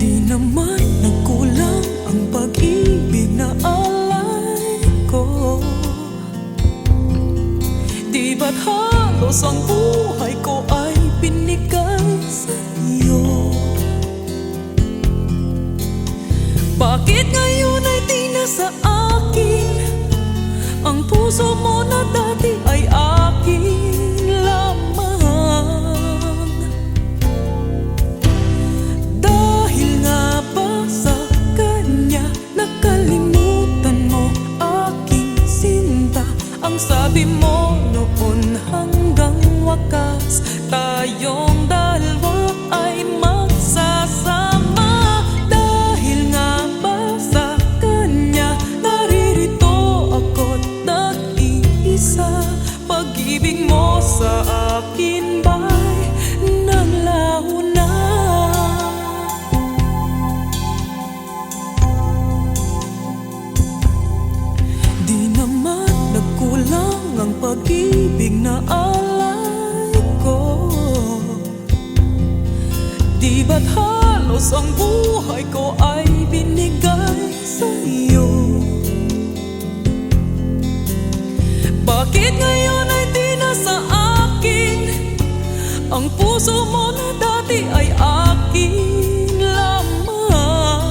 Di naman nagkulang ang pag-ibig na alay ko. Di ba't halos ang buhay ko ay binigay sa iyo? Bakit ngayon ay di na sa akin ang puso mo na dati ay akin lamang? Dahil nga ba sa kanya nakalimutan mo aking sinta? Ang sabi mo noon hanggang wakas tayong dalawa ay magsasama. Dahil nga ba sa kanya naririto ako't nag-iisa? Pag-ibig mo sa akin ba'y naglaho na? Di naman nagkulang ang pag-ibig na alay ko. Di ba't halos ang buhay ko ay binigay sa iyo? Bakit ngayon ay di na sa akin ang puso mo na dati ay akin lamang?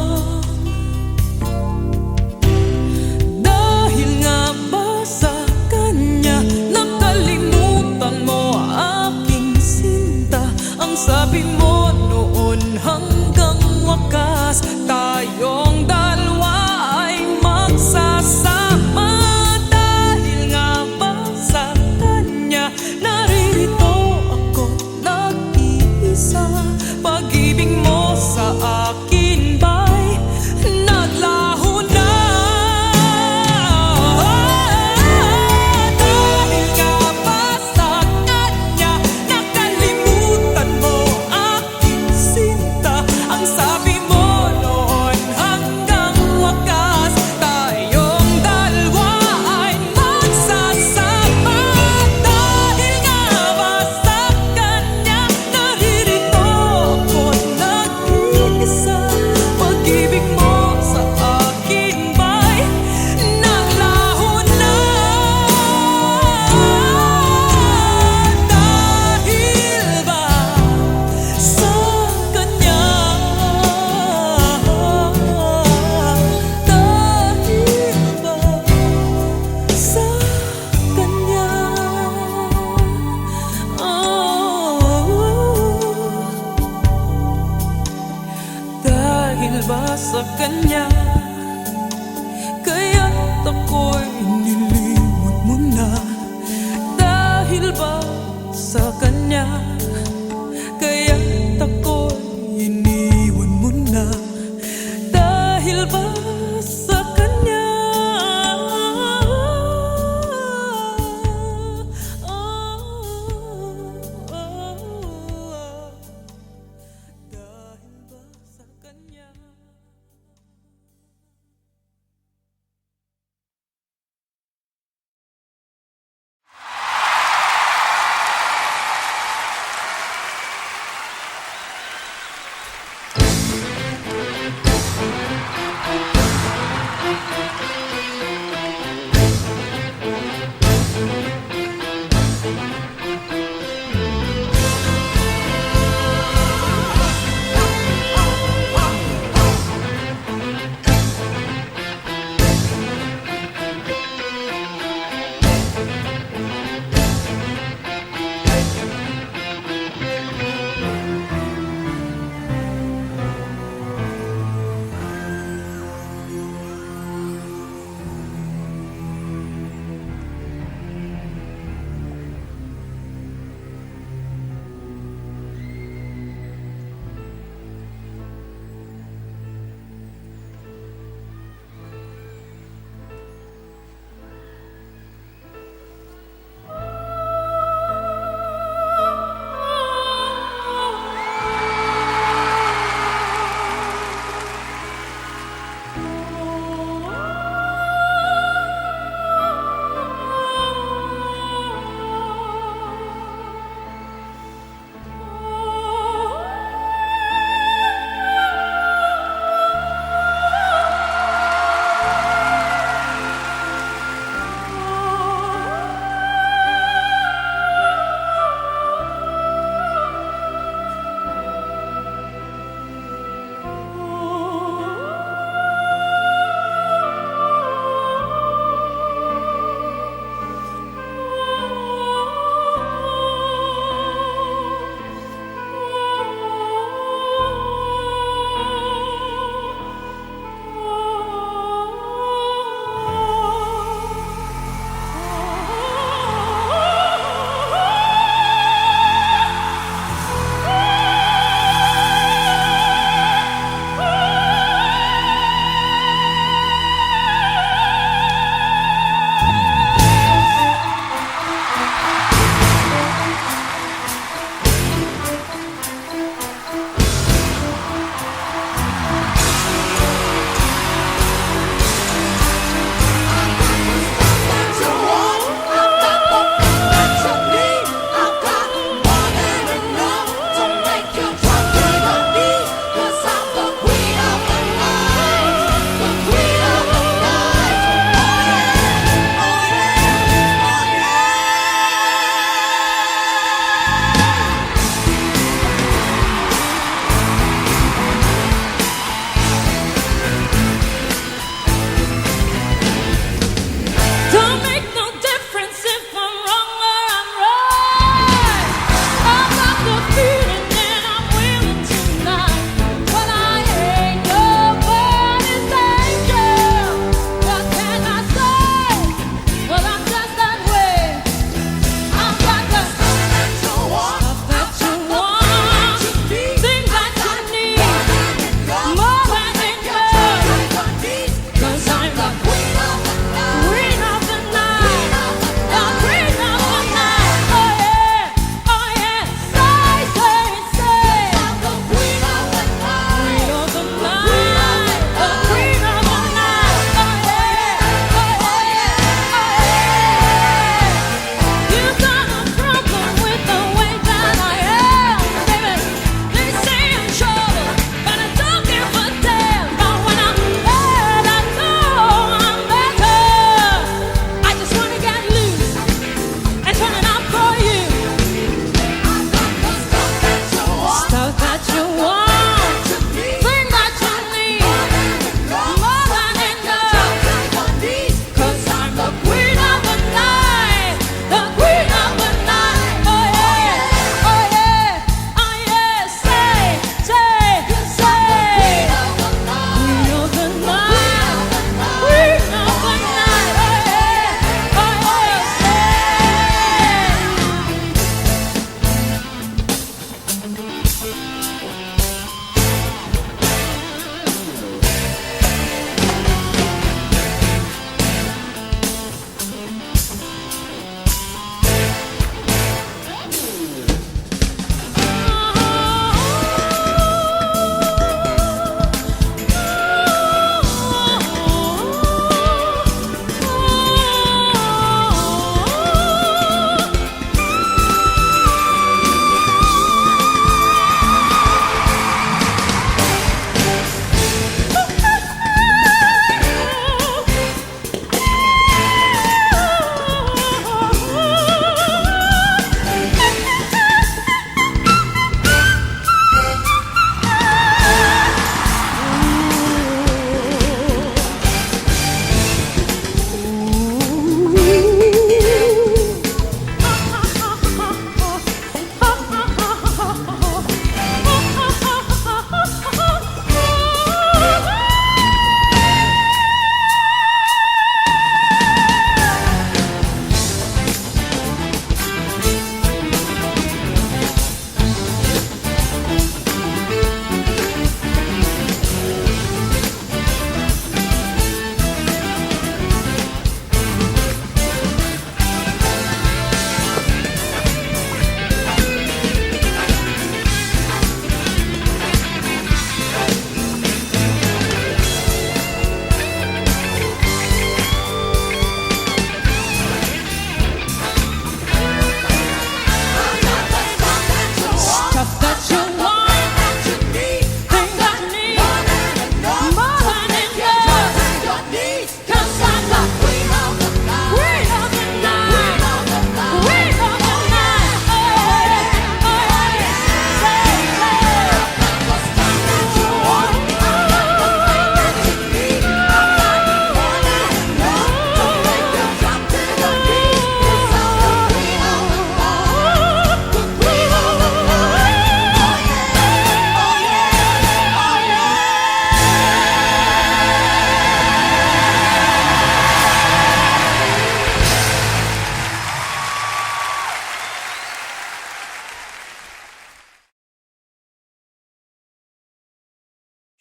Dahil nga ba sa kanya nakalimutan mo aking sinta? Ang sabi mo noon hanggang wakas tayong dalawa ay magsasama. Dahil nga ba sa kanya naririto ako nag-iisa? Pag-ibig mo sa akin ba'y naglaho na? Dahil nga ba sa kanya nakalimutan mo aking sinta? Ang sabi mo noon hanggang wakas tayong dalawa ay magsasama. Dahil nga ba sa kanya naririto ako't nag-iisa? Pag-ibig mo sa akin ba'y naglaho na? Dahil ba sa kanya? Dahil ba sa kanya? Dahil ba sa kanya kaya't ako'y nilimot mo na? Dahil ba sa kanya kaya't ako'y iniwan mo na? Dahil ba sa kanya? Dahil ba sa kanya?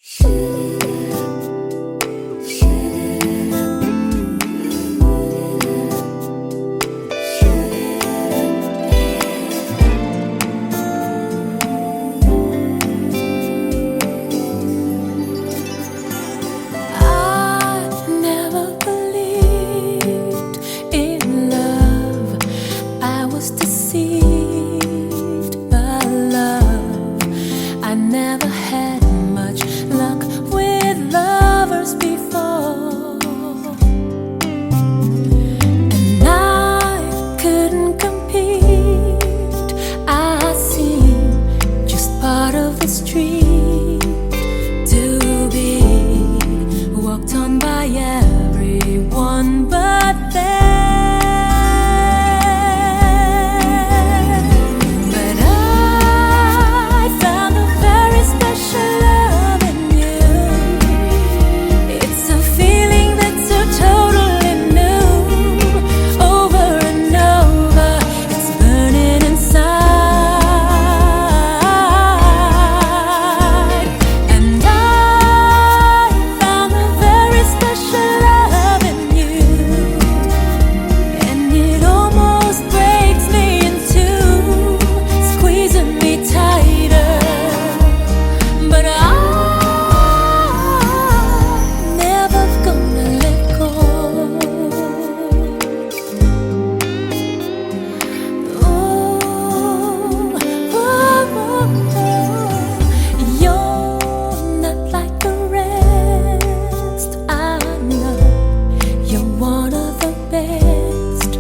I've never believed in love. I was deceived by love. I never had much luck with lovers before, and I couldn't compete. I seem just part of the street, to be walked on by everyone but them. But I found a very special love in you. It's a feeling that's so totally new. Over and over, it's burning inside. And I found a very special love in you, and it almost breaks me in two, squeezing me tighter. But I'm never gonna let go. You're not like the rest. I know you're one of the best.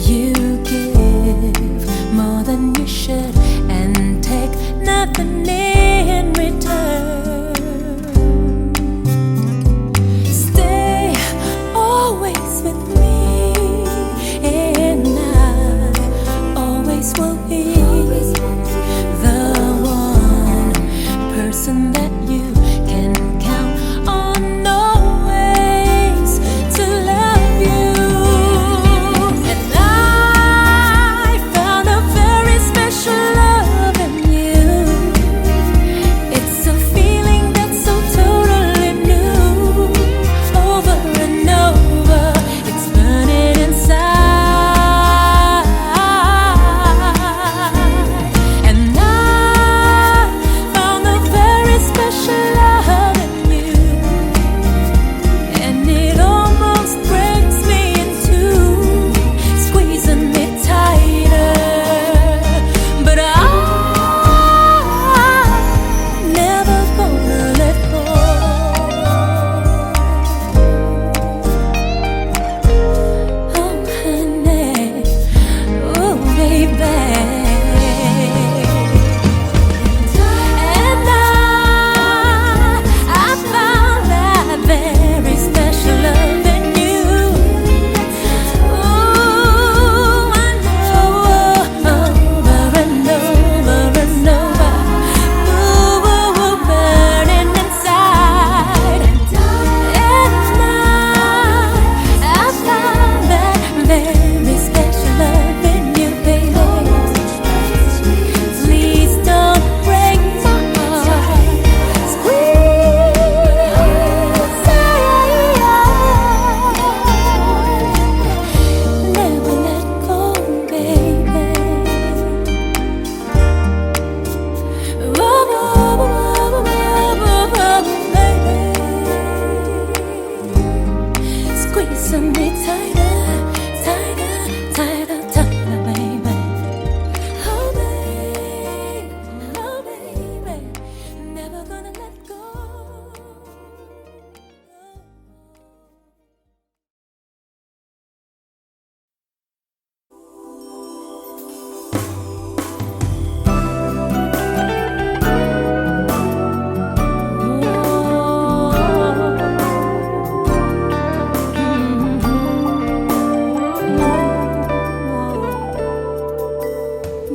You give more than you should and take nothing in return. Stay always with me, and I always will be the one person that you can count on, always to love you. And I found a very special love in you. It's a feeling that's so totally new. Over and over, it's burning inside. And I found a very special love in you, and it almost breaks me in two, squeezing me tighter. But I'm never gonna let go. Oh, honey, oh, baby. And I found that very special love in you. Ooh, I know, over and over and over. Ooh, burning inside. And I found that very special love in you, baby. Please don't break my heart. Never let go, baby. Squeezing me tighter, tighter, tighter, tighter, baby. Oh, baby, never gonna let go.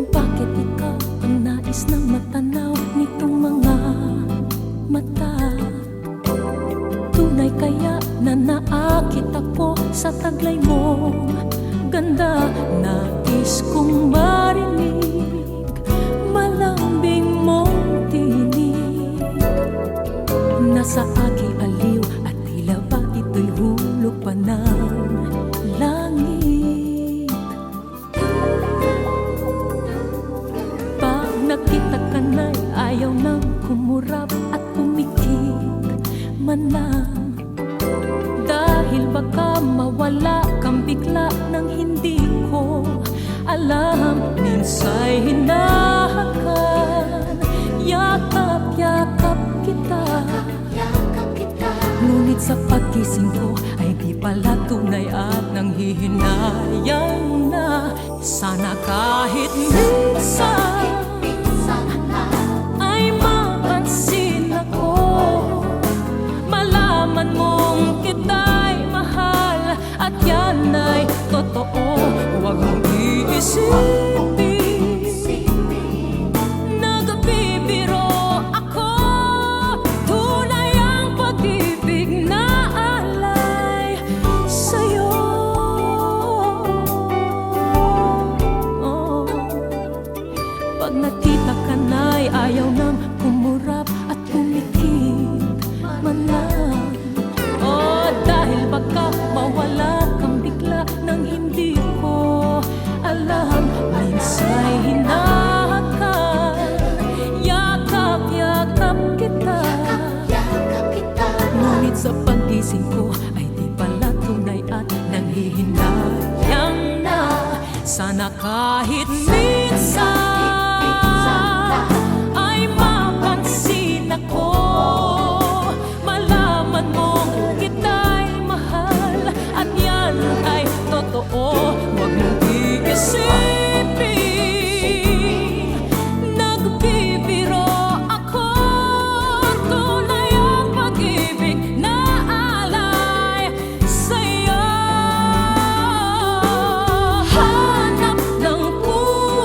Bakit ikaw ang nais na matanaw nitong mga mata? Tunay kaya na naakit ako sa taglay mong ganda? Nais kong marinig malambing mong tinig sa aking aliw at tila ba ito'y hulog pa ng langit. Pag nakita ka na'y ayaw nang kumurap at pumikit man lang, dahil baka mawala kang bigla nang hindi ko alam. Minsa'y hinahakan, yakap-yakap kita, ngunit sa pagkising ko ay di pala tunay at nanghihinayang na. Sana kahit minsan ay mapansin ako, malaman mong kita'y mahal at yan ay totoo. Huwag mong iisipin, nagbibiro ako, tunay ang pag-ibig na alay sa'yo. Pag nakita ka na'y ayaw nang kumurap at pumikit man lang, dahil baka mawala kang bigla nang hindi ko alam. Minsa'y hinahakan, yakap-yakap kita, ngunit sa paggising ko ay di pala tunay at nanghihinayang na. Sana kahit minsan ay mapansin ako, malaman mong kita'y mahal at yan ay totoo. Huwag mong iisipin, nagbibiro ako, tunay ang pag-ibig na alay sa'yo. Hanap ng puso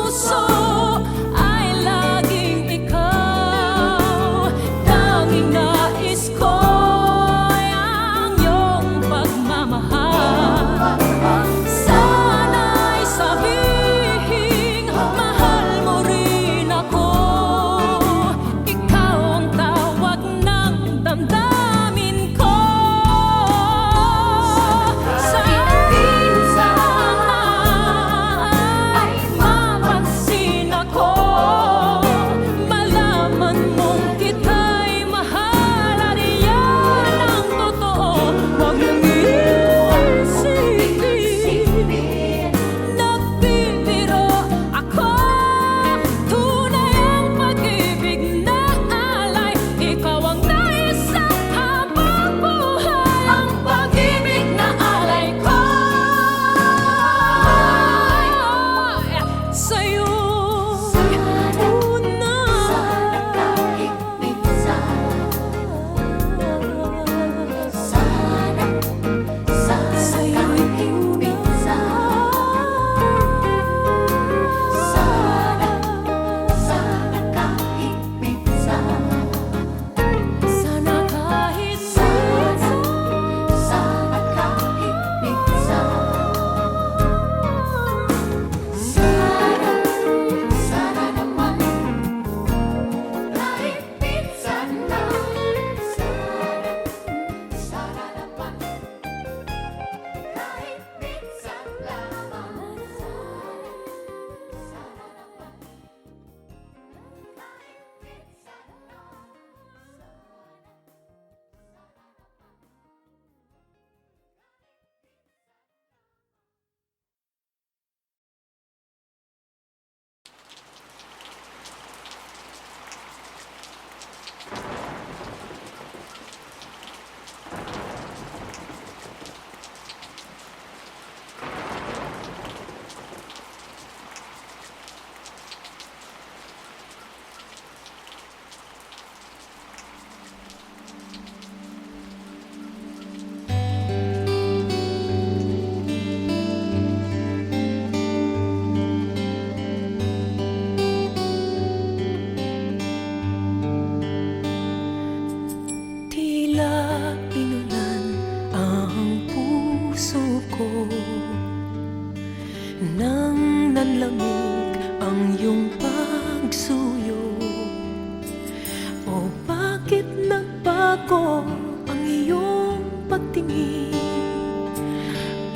nagbago ang iyong pagtingin,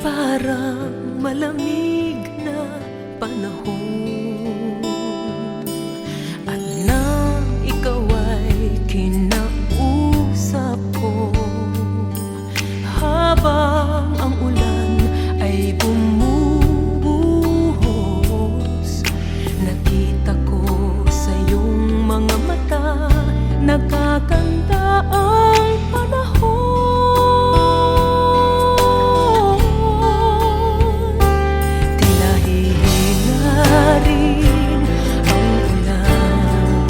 parang malamig na panahon. At nang ikaw ay kinausap ko, habang ang ulan ay bumubuhos, nakita ko sa iyong mga mata, nagkaganda ang panahon. Tila hihina rin ang ulan,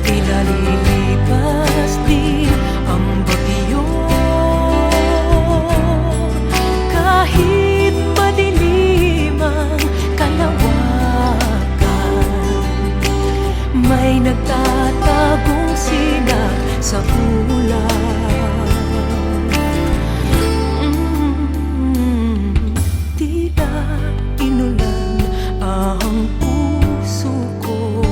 tila lilipas din ang bagyo. Kahit madilim ang kalawakan, may nagtatagong sinag sa ulan. Tila inulan ang puso ko,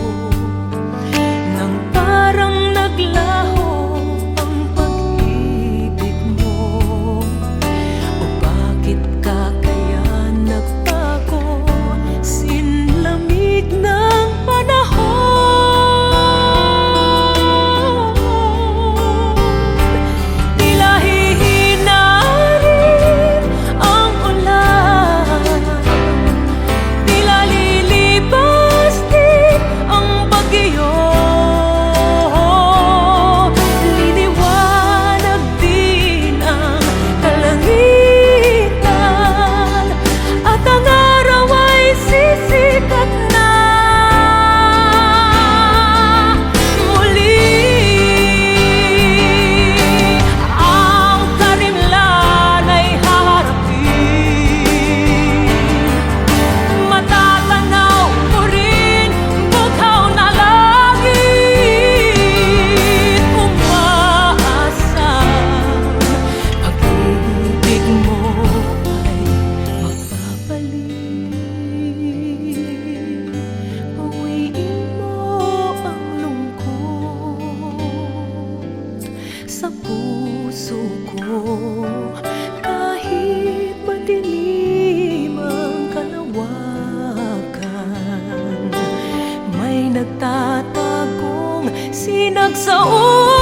nang parang naglaho ang pag-ibig mo. O bakit ka kaya nagbago, sinlamig ng panahon? Tila hihina rin ang ulan, tila lilipas din ang bagyo. Liliwanag din ang kalangitan, at ang araw ay sisikat na muli. Ang karimlan ay haharapin, matatanaw mo rin bughaw na langit. Umaasang pag-ibig mo ay magbabalik. Bawiin mo ang lungkot sa puso ko, kahit madilim ang kalawakan, may nagtatagong sinag sa ulan.